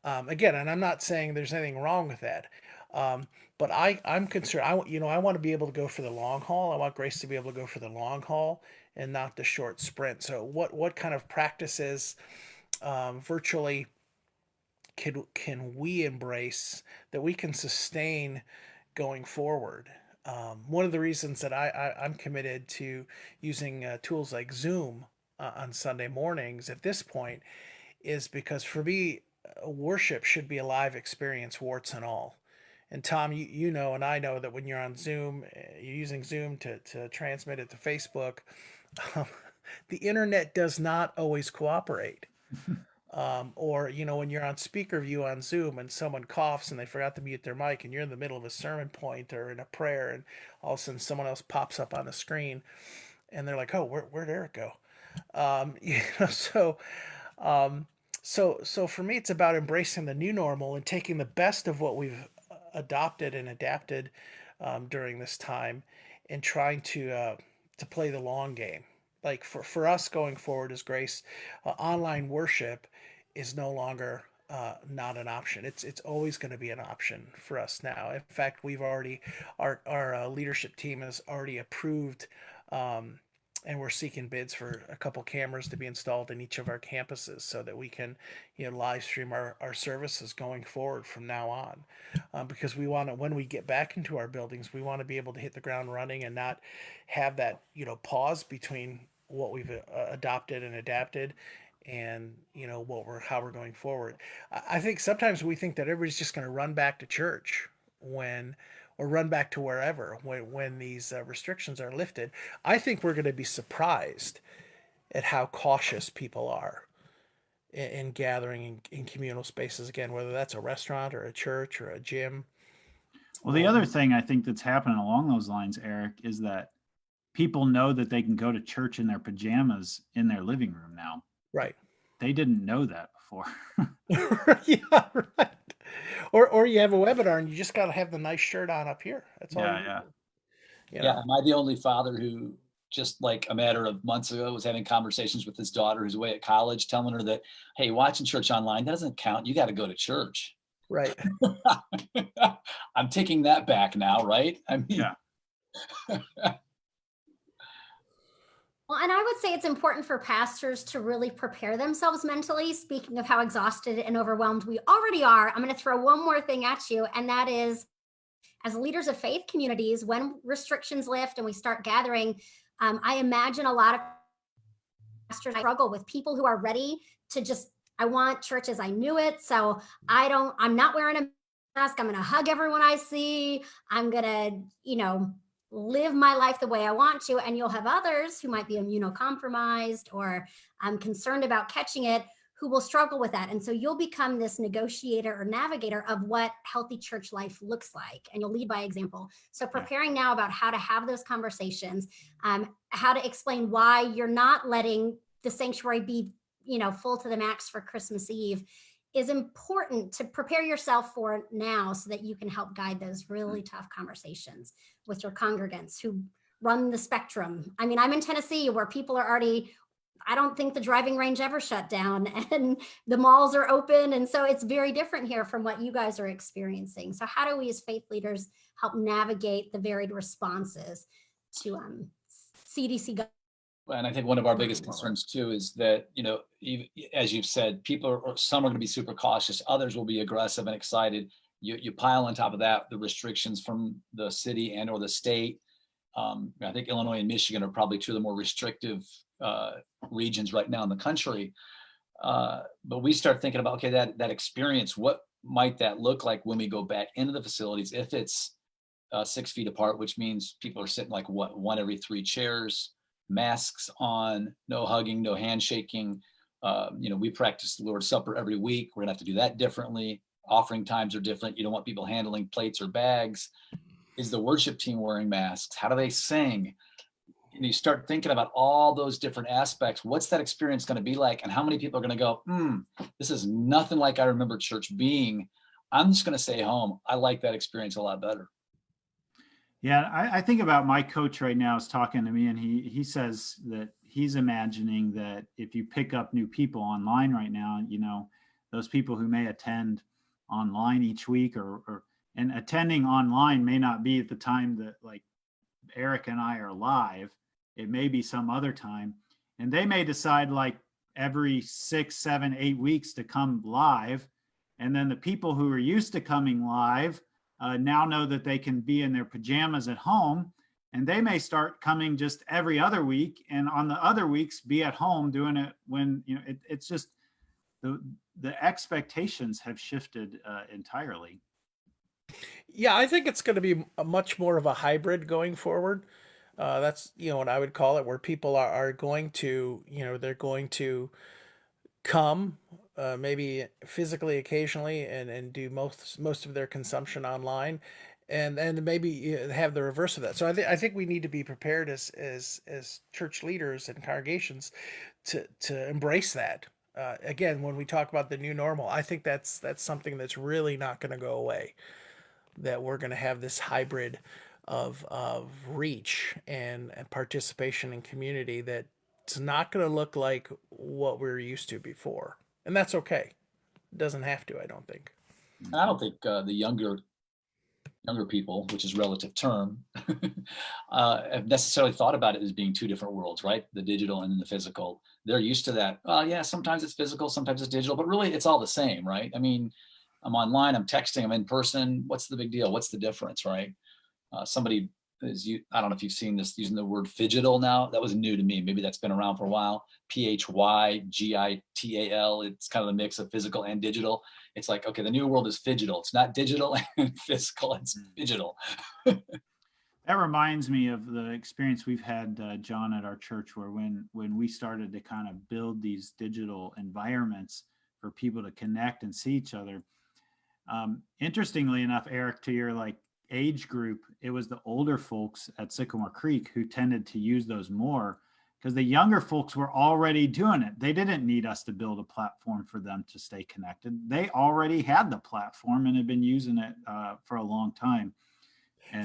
Again, and I'm not saying there's anything wrong with that. But I'm concerned. I want to be able to go for the long haul. I want Grace to be able to go for the long haul and not the short sprint. So what kind of practices virtually can we embrace that we can sustain going forward? One of the reasons that I'm committed to using tools like Zoom on Sunday mornings at this point is because for me, worship should be a live experience, warts and all. And Tom, you know, and I know that when you're on Zoom, you're using Zoom to transmit it to Facebook, the internet does not always cooperate. Or, when you're on speaker view on Zoom and someone coughs and they forgot to mute their mic and you're in the middle of a sermon point or in a prayer and all of a sudden someone else pops up on the screen and they're like, oh, where'd Eric go? So for me, it's about embracing the new normal and taking the best of what we've adopted and adapted during this time and trying to play the long game. Like for us going forward as Grace, online worship is no longer not an option. It's always going to be an option for us now. In fact, we've already our leadership team has already approved. And we're seeking bids for a couple cameras to be installed in each of our campuses so that we can, live stream our services going forward from now on. Because we want to, when we get back into our buildings, we want to be able to hit the ground running and not have that, pause between what we've adopted and adapted and, how we're going forward. I think sometimes we think that everybody's just going to run back to church or run back to wherever when these restrictions are lifted. I think we're going to be surprised at how cautious people are in gathering in communal spaces again, whether that's a restaurant or a church or a gym. Well, the other thing I think that's happening along those lines, Eric, is that people know that they can go to church in their pajamas in their living room now. Right. They didn't know that before. Yeah, right. Or you have a webinar and you just got to have the nice shirt on up here. That's all. Yeah. Yeah. Am I the only father who just like a matter of months ago was having conversations with his daughter who's away at college, telling her that, hey, watching church online doesn't count. You got to go to church. Right. I'm taking that back now, right? I mean, yeah. Well, and I would say it's important for pastors to really prepare themselves mentally. Speaking of how exhausted and overwhelmed we already are, I'm going to throw one more thing at you, and that is, as leaders of faith communities, when restrictions lift and we start gathering, I imagine a lot of pastors struggle with people who are ready to just, I want church as I knew it. So I'm not wearing a mask. I'm going to hug everyone I see. I'm going to, live my life the way I want to. And you'll have others who might be immunocompromised or concerned about catching it, who will struggle with that. And so you'll become this negotiator or navigator of what healthy church life looks like. And you'll lead by example. So preparing now about how to have those conversations, how to explain why you're not letting the sanctuary be, full to the max for Christmas Eve is important to prepare yourself for now so that you can help guide those really tough conversations with your congregants who run the spectrum. I mean, I'm in Tennessee where people are already, I don't think the driving range ever shut down and the malls are open. And so it's very different here from what you guys are experiencing. So how do we as faith leaders help navigate the varied responses to CDC? And I think one of our biggest concerns too is that, as you've said, some are going to be super cautious, others will be aggressive and excited. You pile on top of that the restrictions from the city and or the state. I think Illinois and Michigan are probably two of the more restrictive regions right now in the country. But we start thinking about, okay, that experience, what might that look like when we go back into the facilities? If it's 6 feet apart, which means people are sitting like one every 3 chairs, masks on, no hugging, no handshaking. We practice the Lord's Supper every week. We're gonna have to do that differently. Offering times are different. You don't want people handling plates or bags. Is the worship team wearing masks? How do they sing? You start thinking about all those different aspects. What's that experience going to be like? And how many people are going to go, this is nothing like I remember church being. I'm just going to stay home. I like that experience a lot better. Yeah, I think about my coach right now is talking to me, and he says that he's imagining that if you pick up new people online right now, those people who may attend online each week and attending online may not be at the time that like Eric and I are live. It may be some other time, and they may decide like every 6, 7, 8 weeks to come live. And then the people who are used to coming live now know that they can be in their pajamas at home, and they may start coming just every other week, and on the other weeks be at home doing it when it's just the expectations have shifted entirely. Yeah, I think it's going to be a much more of a hybrid going forward. That's what I would call it, where people are going to they're going to come maybe physically occasionally and do most of their consumption online, and maybe have the reverse of that. So I think we need to be prepared as church leaders and congregations to embrace that. Again, when we talk about the new normal, I think that's something that's really not going to go away. That we're going to have this hybrid of reach and participation in community that it's not going to look like what we were used to before, and that's okay. It doesn't have to, I don't think. And I don't think the younger people, which is relative term, have necessarily thought about it as being two different worlds, right? The digital and then the physical. They're used to that. Yeah, sometimes it's physical, sometimes it's digital, but really it's all the same, right? I mean, I'm online, I'm texting, I'm in person. What's the big deal? What's the difference, right? Somebody I don't know if you've seen this, using the word phygital now. That was new to me. Maybe that's been around for a while. PHYGITAL. It's kind of a mix of physical and digital. It's like, okay, the new world is phygital. It's not digital and physical, it's phygital. That reminds me of the experience we've had, John, at our church, where when we started to kind of build these digital environments for people to connect and see each other. Interestingly enough, Eric, to your age group, it was the older folks at Sycamore Creek who tended to use those more, because the younger folks were already doing it. They didn't need us to build a platform for them to stay connected. They already had the platform and had been using it for a long time.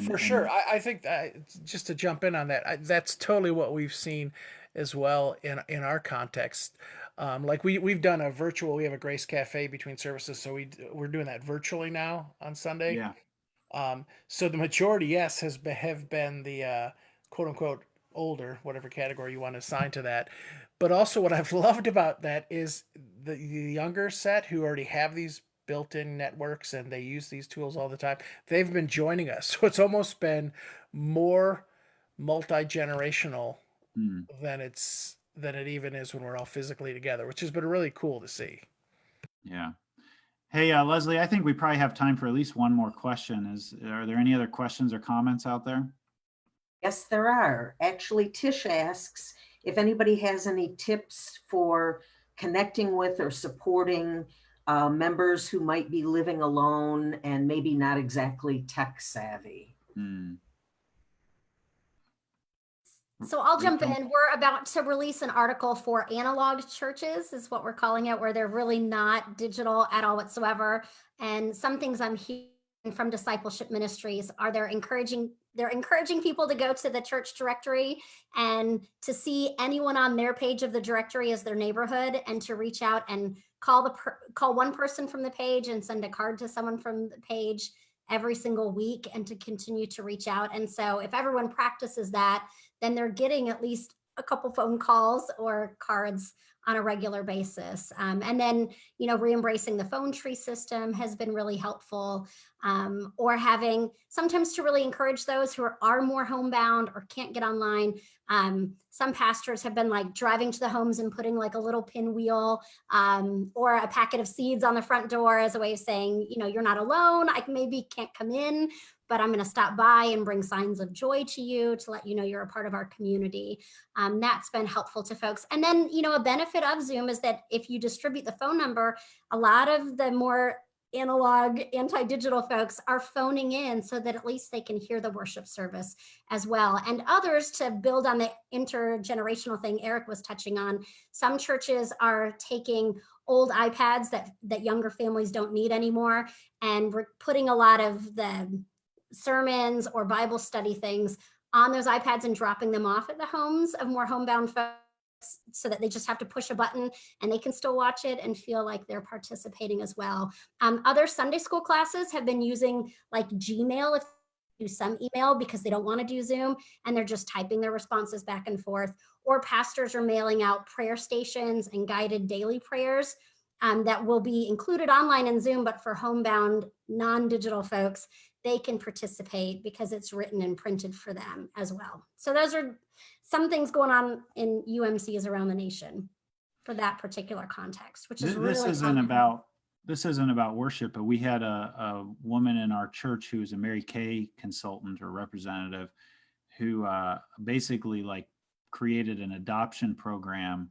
For sure. I think that, just to jump in on that, that's totally what we've seen as well in our context. Like we've done a virtual, we have a Grace Cafe between services, so we're doing that virtually now on Sunday. Yeah. So the majority, yes, have been the quote unquote older, whatever category you want to assign to that. But also, what I've loved about that is the younger set who already have these built-in networks and they use these tools all the time. They've been joining us, so it's almost been more multi-generational Hmm. than it even is when we're all physically together, which has been really cool to see. Yeah. Hey, Leslie, I think we probably have time for at least one more question. Are there any other questions or comments out there? Yes, there are. Actually, Tish asks if anybody has any tips for connecting with or supporting members who might be living alone and maybe not exactly tech savvy. Hmm. So I'll jump Rachel? in. We're about to release an article for analog churches, is what we're calling it, where they're really not digital at all whatsoever. And some things I'm hearing from discipleship ministries are they're encouraging people to go to the church directory and to see anyone on their page of the directory as their neighborhood, and to reach out and call one person from the page and send a card to someone from the page every single week, and to continue to reach out. And so if everyone practices that, then they're getting at least a couple phone calls or cards on a regular basis. And then, re-embracing the phone tree system has been really helpful. Or having sometimes to really encourage those who are more homebound or can't get online. Some pastors have been like driving to the homes and putting like a little pinwheel or a packet of seeds on the front door as a way of saying, you're not alone. I maybe can't come in, but I'm going to stop by and bring signs of joy to you to let you know you're a part of our community. That's been helpful to folks. And then, a benefit of Zoom is that if you distribute the phone number, a lot of the more analog, anti-digital folks are phoning in so that at least they can hear the worship service as well. And others, to build on the intergenerational thing Eric was touching on, some churches are taking old iPads that younger families don't need anymore, and we're putting a lot of the sermons or Bible study things on those iPads and dropping them off at the homes of more homebound folks, so that they just have to push a button and they can still watch it and feel like they're participating as well. Other Sunday school classes have been using like Gmail, if do some email because they don't want to do Zoom, and they're just typing their responses back and forth. Or pastors are mailing out prayer stations and guided daily prayers that will be included online in Zoom, but for homebound non-digital folks, they can participate because it's written and printed for them as well. So those are some things going on in UMCs around the nation for that particular context, which is This really isn't common. about worship, but we had a woman in our church who was a Mary Kay consultant or representative who basically like created an adoption program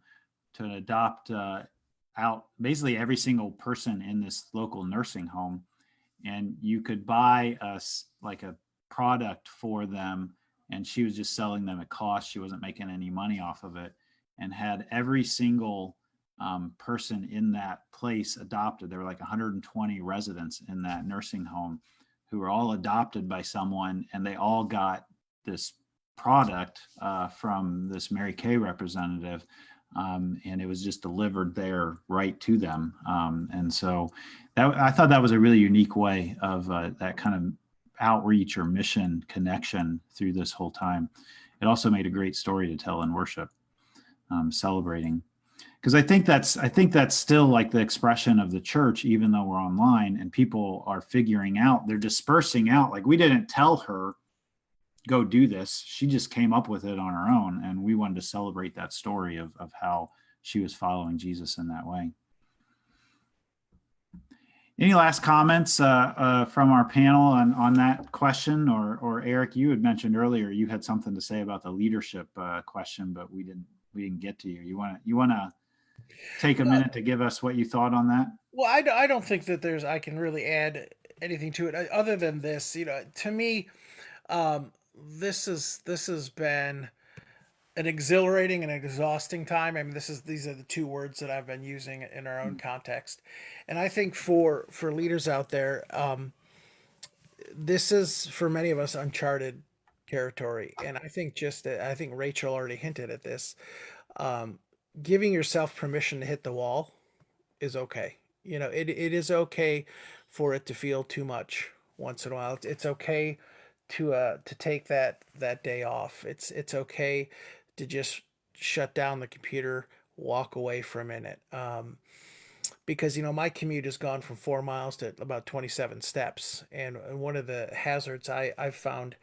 to adopt out basically every single person in this local nursing home. And you could buy like a product for them, and she was just selling them at cost. She wasn't making any money off of it, and had every single person in that place adopted. There were like 120 residents in that nursing home who were all adopted by someone, and they all got this product from this Mary Kay representative. And it was just delivered there right to them. And so I thought that was a really unique way of that kind of outreach or mission connection through this whole time. It also made a great story to tell in worship, celebrating. Because I think that's still like the expression of the church, even though we're online and people are figuring out, they're dispersing out. Like we didn't tell her, go do this. She just came up with it on her own. And we wanted to celebrate that story of how she was following Jesus in that way. Any last comments from our panel on that question? Or Eric, you had mentioned earlier you had something to say about the leadership question, but we didn't get to you. You want to take a minute to give us what you thought on that? Well, I don't think that I can really add anything to it other than this. To me, this has been an exhilarating and exhausting time. I mean, these are the two words that I've been using in our own context, and I think for leaders out there, this is for many of us uncharted territory. And I think I think Rachel already hinted at this. Giving yourself permission to hit the wall is okay. It is okay for it to feel too much once in a while. It's okay to take that day off. It's okay to just shut down the computer, walk away for a minute. Because my commute has gone from 4 miles to about 27 steps, and one of the hazards I've found,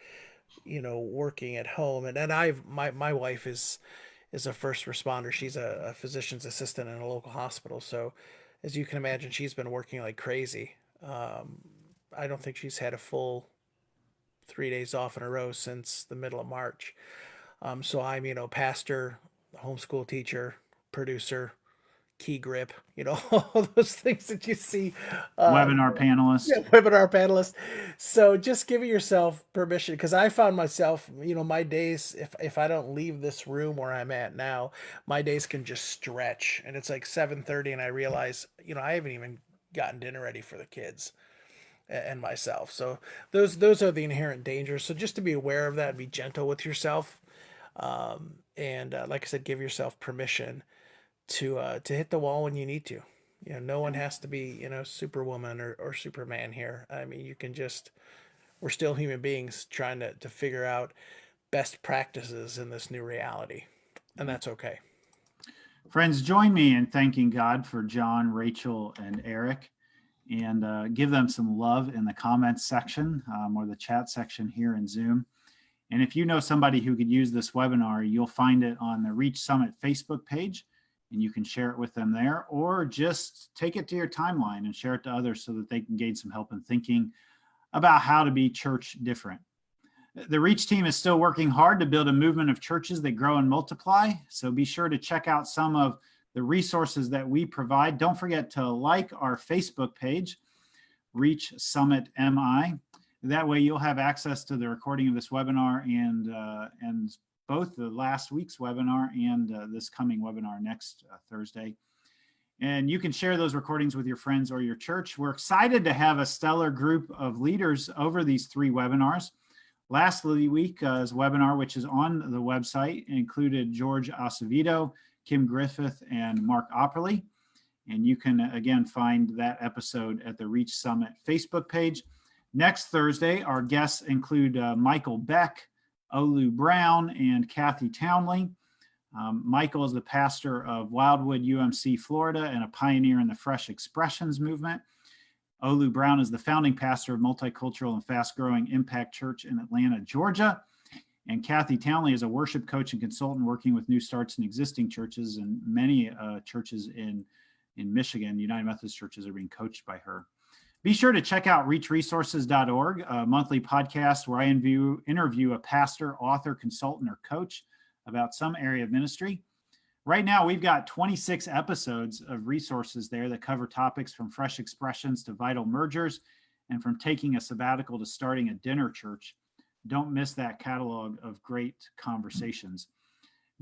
working at home, and my wife is a first responder. She's a physician's assistant in a local hospital, so as you can imagine, she's been working like crazy. I don't think she's had a full 3 days off in a row since the middle of March. So I'm, pastor, homeschool teacher, producer, key grip, all those things that you see. Webinar panelist. Yeah, webinar panelist. So just giving yourself permission, because I found myself, my days, if I don't leave this room where I'm at now, my days can just stretch, and it's like 7:30, and I realize, I haven't even gotten dinner ready for the kids and myself. So those are the inherent dangers. So just to be aware of that, be gentle with yourself, and like I said, give yourself permission to hit the wall when you need to. No one has to be, Superwoman or Superman here. I mean, we're still human beings trying to figure out best practices in this new reality. And that's okay. Friends, join me in thanking God for John, Rachel, and Eric, and give them some love in the comments section or the chat section here in Zoom. And if you know somebody who could use this webinar, you'll find it on the Reach Summit Facebook page, and you can share it with them there, or just take it to your timeline and share it to others so that they can gain some help in thinking about how to be church different. The Reach team is still working hard to build a movement of churches that grow and multiply. So be sure to check out some of the resources that we provide. Don't forget to like our Facebook page, Reach Summit MI. That way you'll have access to the recording of this webinar and both the last week's webinar and this coming webinar next Thursday. And you can share those recordings with your friends or your church. We're excited to have a stellar group of leaders over these 3 webinars. Last week's webinar, which is on the website, included George Acevedo, Kim Griffith, and Mark Opperly. And you can, again, find that episode at the Reach Summit Facebook page. Next Thursday, our guests include Michael Beck, Olu Brown, and Kathy Townley. Michael is the pastor of Wildwood UMC, Florida, and a pioneer in the Fresh Expressions movement. Olu Brown is the founding pastor of multicultural and fast-growing Impact Church in Atlanta, Georgia. And Kathy Townley is a worship coach and consultant working with new starts in existing churches, and many churches in Michigan, United Methodist churches, are being coached by her. Be sure to check out reachresources.org, a monthly podcast where I interview a pastor, author, consultant, or coach about some area of ministry. Right now, we've got 26 episodes of resources there that cover topics from fresh expressions to vital mergers, and from taking a sabbatical to starting a dinner church. Don't miss that catalog of great conversations.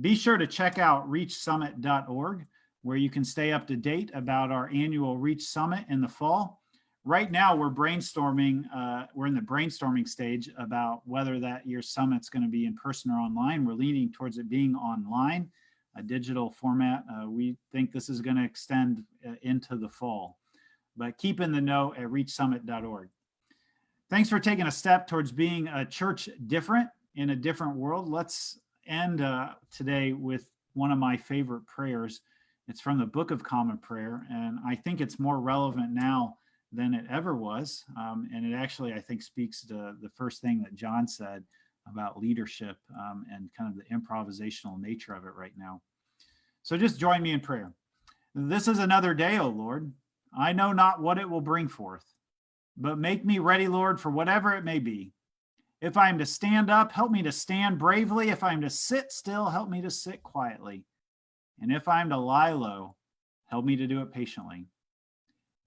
Be sure to check out reachsummit.org, where you can stay up to date about our annual Reach Summit in the fall. Right now, we're brainstorming. We're in the brainstorming stage about whether that year's summit's going to be in person or online. We're leaning towards it being online, a digital format. We think this is going to extend into the fall, but keep in the know at reachsummit.org. Thanks for taking a step towards being a church different in a different world. Let's end today with one of my favorite prayers. It's from the Book of Common Prayer, and I think it's more relevant now than it ever was. And it actually, I think, speaks to the first thing that John said about leadership and kind of the improvisational nature of it right now. So just join me in prayer. This is another day, O Lord. I know not what it will bring forth, but make me ready, Lord, for whatever it may be. If I am to stand up, help me to stand bravely. If I am to sit still, help me to sit quietly. And if I am to lie low, help me to do it patiently.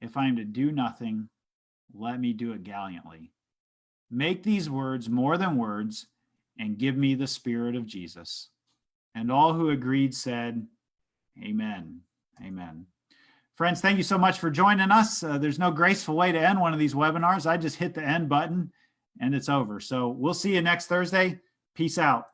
If I am to do nothing, let me do it gallantly. Make these words more than words, and give me the Spirit of Jesus. And all who agreed said, Amen. Amen. Friends, thank you so much for joining us. There's no graceful way to end one of these webinars. I just hit the end button and it's over. So we'll see you next Thursday. Peace out.